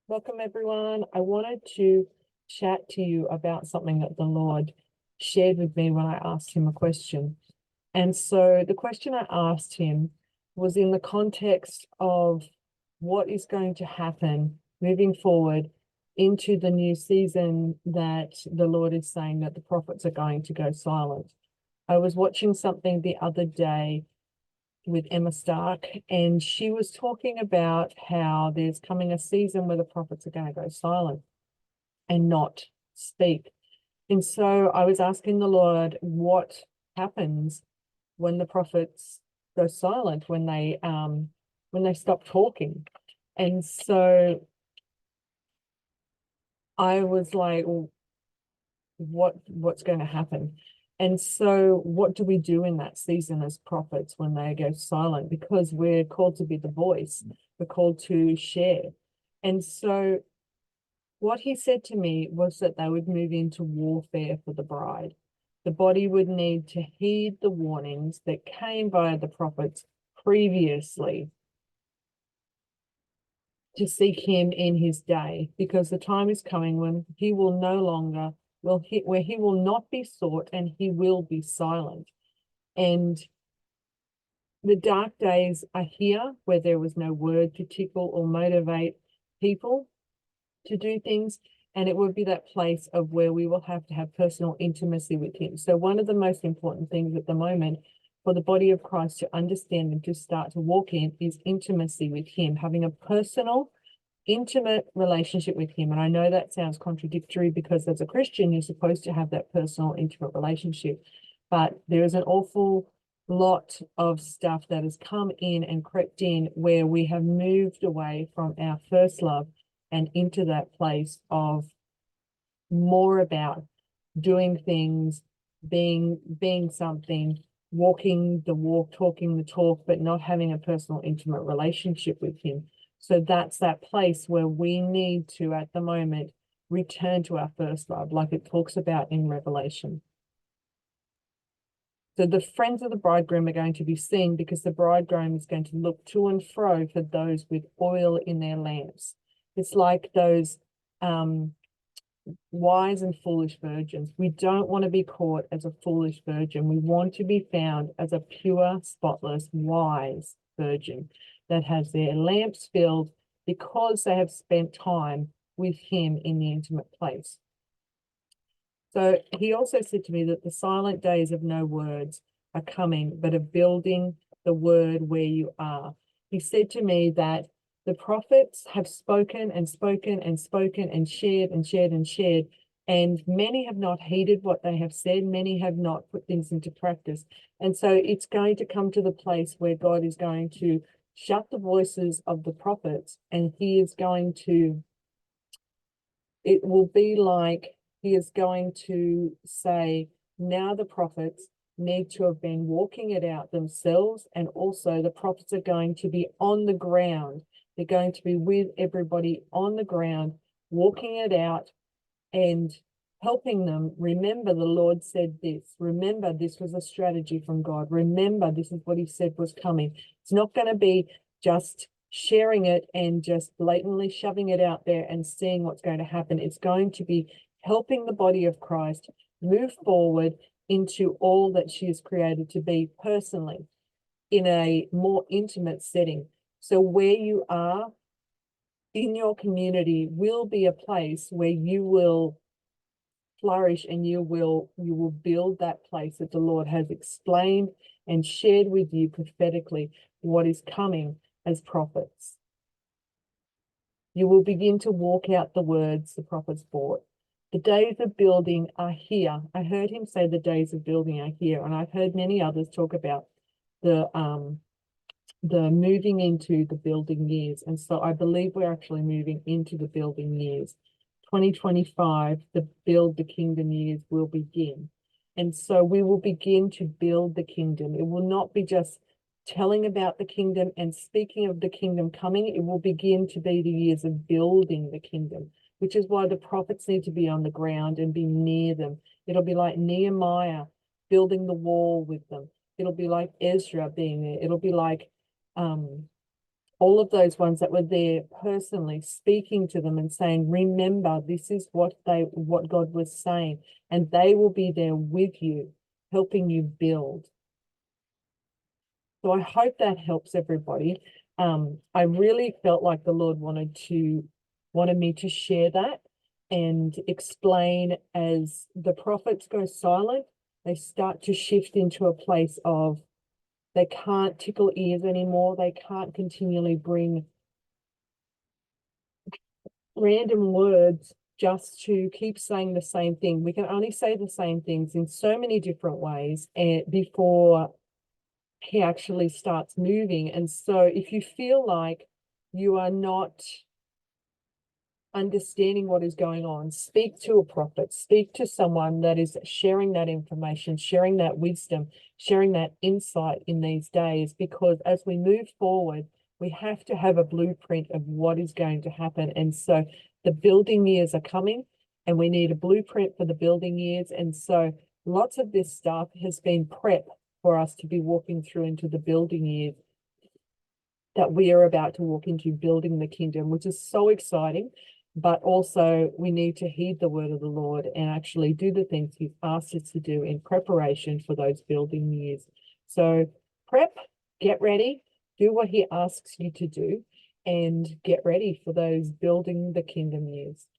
Welcome, everyone. I wanted to chat to you about something that the Lord shared with me when I asked him a question. And so the question I asked him was in the context of what is going to happen moving forward into the new season that the Lord is saying that the prophets are going to go silent. I was watching something the other day with Emma Stark, and she was talking about how there's coming a season where the prophets are going to go silent and not speak. And so I was asking the Lord what happens when the prophets go silent, when they stop talking. And so I was like, well, what's going to happen? And so what do we do in that season as prophets when they go silent? Because we're called to be the voice, we're called to share. And so what he said to me was that they would move into warfare for the bride. The body would need to heed the warnings that came via the prophets previously to seek him in his day, because the time is coming when he will no longer where he will not be sought and he will be silent. And the dark days are here where there was no word to tickle or motivate people to do things. And it would be that place of where we will have to have personal intimacy with him. So one of the most important things at the moment for the body of Christ to understand and to start to walk in is intimacy with him, having a personal intimate relationship with him. And I know that sounds contradictory because as a Christian, you're supposed to have that personal, intimate relationship. But there is an awful lot of stuff that has come in and crept in where we have moved away from our first love and into that place of more about doing things, being something, walking the walk, talking the talk, but not having a personal, intimate relationship with him. So that's that place where we need to, at the moment, return to our first love, like it talks about in Revelation. So the friends of the bridegroom are going to be seen because the bridegroom is going to look to and fro for those with oil in their lamps. It's like those wise and foolish virgins. We don't want to be caught as a foolish virgin. We want to be found as a pure, spotless, wise virgin that has their lamps filled because they have spent time with him in the intimate place. So he also said to me that the silent days of no words are coming, but of building the word where you are. He said to me that the prophets have spoken and spoken and spoken and shared and shared and shared, and many have not heeded what they have said. Many have not put things into practice. And so it's going to come to the place where God is going to shut the voices of the prophets, and he is going to, it will be like he is going to say, now the prophets need to have been walking it out themselves, and also the prophets are going to be on the ground. They're going to be with everybody on the ground, walking it out and helping them. Remember, the Lord said this. Remember, this was a strategy from God. Remember, this is what he said was coming. It's not going to be just sharing it and just blatantly shoving it out there and seeing what's going to happen. It's going to be helping the body of Christ move forward into all that she is created to be personally in a more intimate setting. So where you are in your community will be a place where you will flourish, and you will build that place that the Lord has explained and shared with you prophetically what is coming as prophets. You will begin to walk out the words the prophets brought. The days of building are here. I heard him say the days of building are here, and I've heard many others talk about the moving into the building years. And so I believe we're actually moving into the building years. 2025, the build the kingdom years will begin. And so we will begin to build the kingdom. It will not be just telling about the kingdom and speaking of the kingdom coming. It will begin to be the years of building the kingdom, which is why the prophets need to be on the ground and be near them. It'll be like Nehemiah building the wall with them. It'll be like Ezra being there. It'll be like all of those ones that were there personally, speaking to them and saying, remember, this is what God was saying, and they will be there with you, helping you build. So I hope that helps everybody. I really felt like the Lord wanted me to share that and explain, as the prophets go silent, they start to shift into a place of they can't tickle ears anymore. They can't continually bring random words just to keep saying the same thing. We can only say the same things in so many different ways and before he actually starts moving. And so if you feel like you are not understanding what is going on, speak to a prophet, speak to someone that is sharing that information, sharing that wisdom, sharing that insight in these days, because as we move forward, we have to have a blueprint of what is going to happen. And so the building years are coming, and we need a blueprint for the building years. And so lots of this stuff has been prep for us to be walking through into the building years that we are about to walk into, building the kingdom, which is so exciting. But also we need to heed the word of the Lord and actually do the things he's asked us to do in preparation for those building years. So prep, get ready, do what he asks you to do, and get ready for those building the kingdom years.